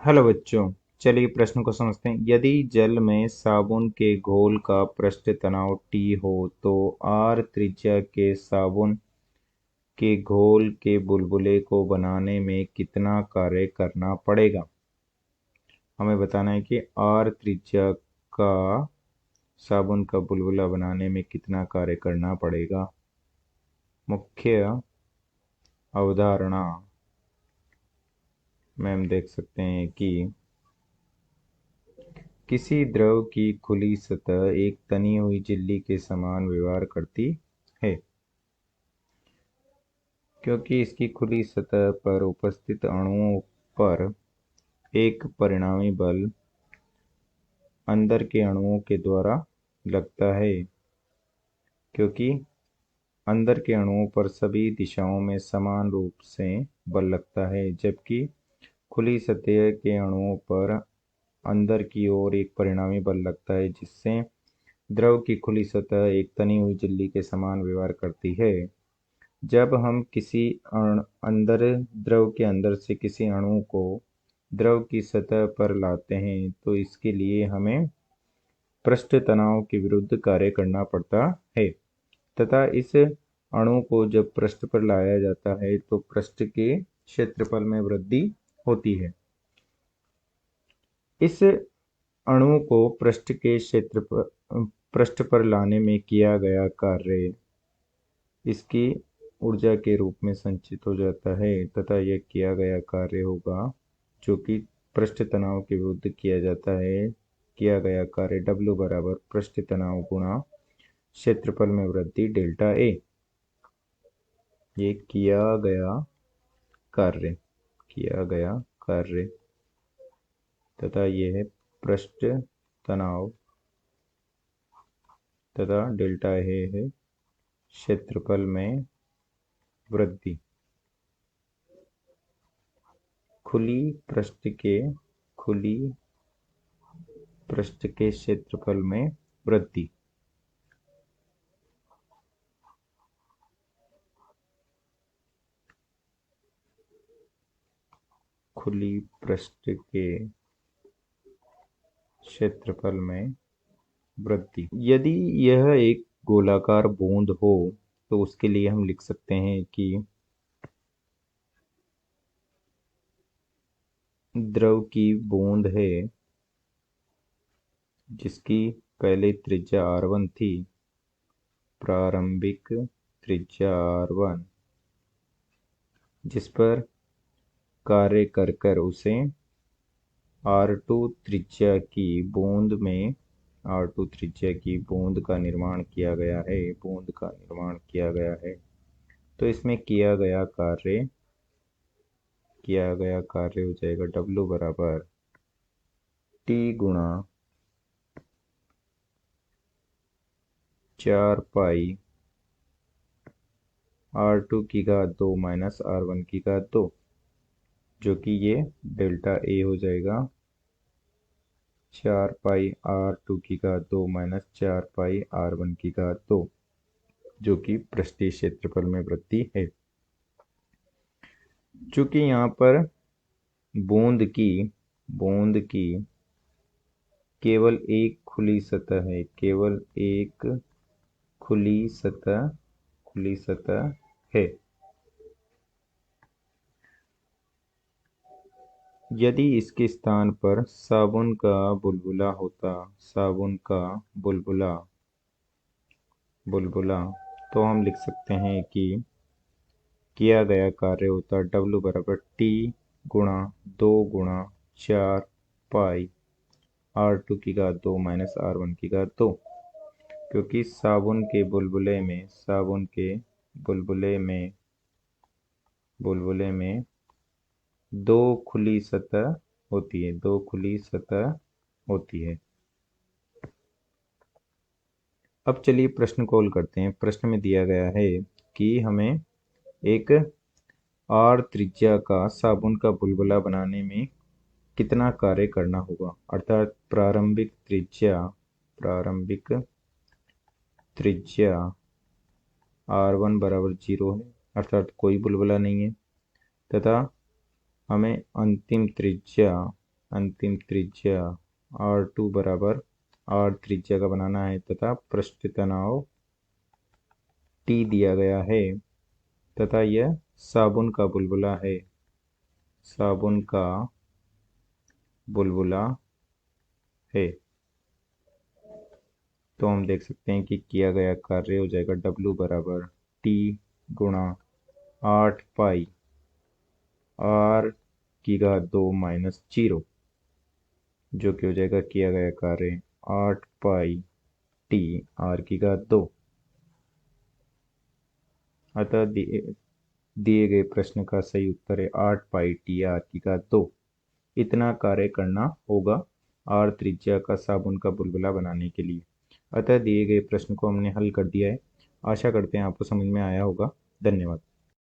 Hello बच्चों। चलिए प्रश्न को समझते हैं। यदि जल में साबुन के घोल का पृष्ठ तनाव T हो तो R त्रिज्या के साबुन के घोल के बुलबुले को बनाने में कितना कार्य करना पड़ेगा। हमें बताना है कि R त्रिज्या का साबुन का बुलबुला बनाने में कितना कार्य करना पड़ेगा। मुख्य अवधारणा में हम देख सकते हैं कि किसी द्रव की खुली सतह एक तनी हुई झिल्ली के समान व्यवहार करती है, क्योंकि इसकी खुली सतह पर उपस्थित अणुओं पर एक परिणामी बल अंदर के अणुओं के द्वारा लगता है, क्योंकि अंदर के अणुओं पर सभी दिशाओं में समान रूप से बल लगता है, जबकि खुली सतह के अणुओं पर अंदर की ओर एक परिणामी बल लगता है, जिससे द्रव की खुली सतह एक तनी हुई झिल्ली के समान व्यवहार करती है। जब हम किसी अंदर द्रव के अंदर से किसी अणु को द्रव की सतह पर लाते हैं तो इसके लिए हमें पृष्ठ तनाव के विरुद्ध कार्य करना पड़ता है, तथा इस अणु को जब पृष्ठ पर लाया जाता है तो पृष्ठ के क्षेत्रफल में वृद्धि होती है। इस अणु को पृष्ठ पर लाने में किया गया कार्य इसकी ऊर्जा के रूप में संचित हो जाता है, तथा यह किया गया कार्य होगा जो कि पृष्ठ तनाव के विरुद्ध किया जाता है। किया गया कार्य W बराबर पृष्ठ तनाव गुणा क्षेत्रफल में वृद्धि डेल्टा A। ये किया गया कार्य तथा यह है पृष्ठ तनाव तथा डेल्टा A है क्षेत्रफल में वृद्धि। खुली पृष्ठ के क्षेत्रफल में वृद्धि। खुली पृष्ठ के क्षेत्रफल में वृद्धि। यदि यह एक गोलाकार बूंद हो तो उसके लिए हम लिख सकते हैं कि द्रव की बूंद है जिसकी पहले त्रिज्या R1 थी, प्रारंभिक त्रिज्या R1, जिस पर कार्य कर कर उसे R2 त्रिज्या की बूंद का निर्माण किया गया है। तो इसमें किया गया कार्य हो जाएगा W बराबर T गुणा 4 पाई R2 की घात 2 माइनस R1 की घात 2, जो कि ये डेल्टा A हो जाएगा। 4 पाई R2 की घात 2 माइनस 4 पाई R1 की घात 2, जो कि पृष्ठीय क्षेत्रफल में वृद्धि है। चूंकि यहाँ पर बूंद की केवल एक खुली सतह है। यदि इसके स्थान पर साबुन का बुलबुला तो हम लिख सकते हैं कि किया गया कार्य होता W बराबर T गुणा 2 गुणा 4 पाई R2 की घात 2 माइनस R1 की घात 2, क्योंकि साबुन के बुलबुले में दो खुली सतह होती है। अब चलिए प्रश्न को हल करते हैं। प्रश्न में दिया गया है कि हमें एक R त्रिज्या का साबुन का बुलबुला बनाने में कितना कार्य करना होगा, अर्थात प्रारंभिक त्रिज्या R1 बराबर 0 है, अर्थात कोई बुलबुला नहीं है, तथा हमें अंतिम त्रिज्या अंतिम त्रिज्या R2 बराबर R त्रिज्या का बनाना है तथा पृष्ठ तनाव T दिया गया है तथा यह साबुन का बुलबुला है। साबुन का बुलबुला है। तो हम देख सकते हैं कि किया गया कार्य हो जाएगा W बराबर T गुणा 8 पाई R की घात 2 माइनस 0, जो कि हो जाएगा किया गया कार्य 8 पाई T R की घात 2। अतः दिए गए प्रश्न का सही उत्तर है 8 पाई T R की घात 2। इतना कार्य करना होगा R त्रिज्या का साबुन का बुलबुला बनाने के लिए। अतः दिए गए प्रश्न को हमने हल कर दिया है। आशा करते हैं आपको समझ में आया होगा। धन्यवाद।